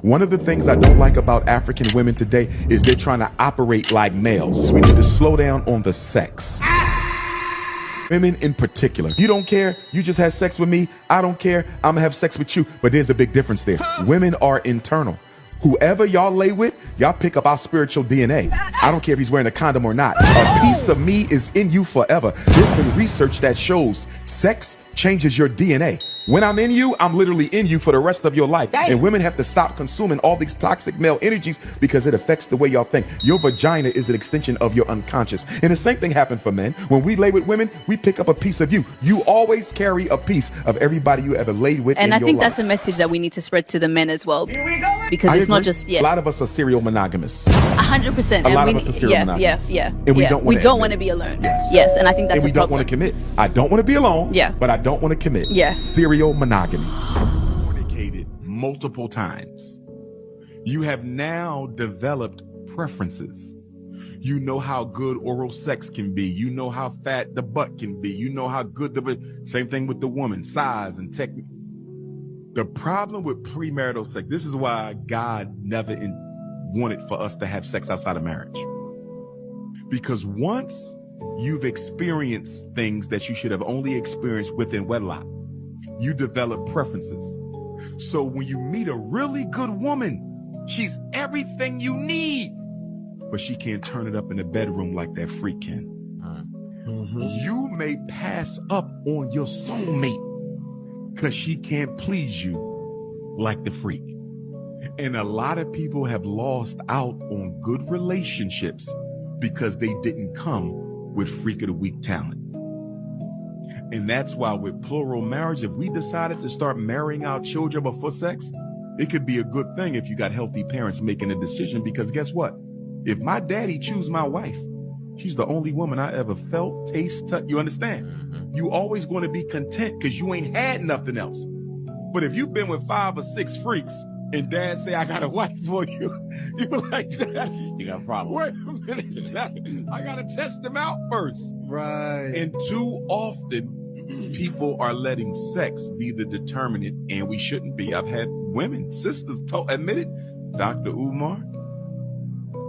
One of the things I don't like about African women today is they're trying to operate like males. We need to slow down on the sex. Women in particular. You don't care, you just had sex with me. I don't care, I'm gonna have sex with you. But there's a big difference there. Women are internal. Whoever y'all lay with, y'all pick up our spiritual DNA. I don't care if he's wearing a condom or not. A piece of me is in you forever. There's been research that shows sex changes your DNA. When I'm in you, I'm literally in you for the rest of your life. And women have to stop consuming all these toxic male energies because it affects the way y'all think. Your vagina is an extension of your unconscious. And the same thing happened for men. When we lay with women, we pick up a piece of you. You always carry a piece of everybody you ever laid with. And in I your think life. that's a message that we need to spread to the men as well. Because it's not just, A lot of us are serial monogamous. 100%. A lot of us are serial monogamous. And we don't want to be alone. Yes. And I think that's and we don't want to commit. I don't want to be alone. Yeah. But I don't want to commit. Yes. Serial monogamy. Fornicated multiple times. You have now developed preferences. You know how good oral sex can be. You know how fat the butt can be. You know how good same thing with the woman, size and technique. The problem with premarital sex, this is why God never wanted for us to have sex outside of marriage. Because once you've experienced things that you should have only experienced within wedlock, you develop preferences. So when you meet a really good woman, she's everything you need, but she can't turn it up in the bedroom like that freak can. You may pass up on your soulmate because she can't please you like the freak. And a lot of people have lost out on good relationships because they didn't come with freak of the week talent. And that's why with plural marriage, if we decided to start marrying our children before sex, it could be a good thing if you got healthy parents making a decision, because guess what? If my daddy choose my wife, she's the only woman I ever felt, taste, touch. You understand? You always going to be content because you ain't had nothing else. But if you've been with 5 or 6 freaks and dad say, I got a wife for you, you're like, you got a problem. Wait a minute. I got to test them out first. Right. And too often, people are letting sex be the determinant, and we shouldn't be. I've had women, sisters admitted, Dr. Umar,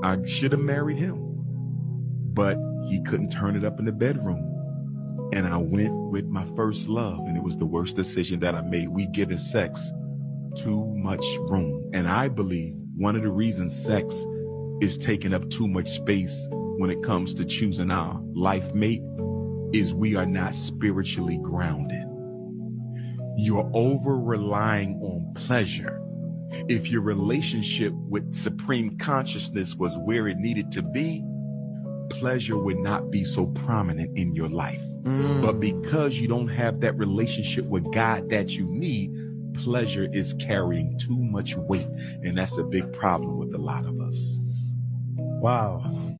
I should have married him, but he couldn't turn it up in the bedroom. And I went with my first love, and it was the worst decision that I made. We given sex too much room. And I believe one of the reasons sex is taking up too much space when it comes to choosing our life mate is we are not spiritually grounded. You're over relying on pleasure. If your relationship with supreme consciousness was where it needed to be, pleasure would not be so prominent in your life. But because you don't have that relationship with God that you need, pleasure is carrying too much weight. And that's a big problem with a lot of us. Wow.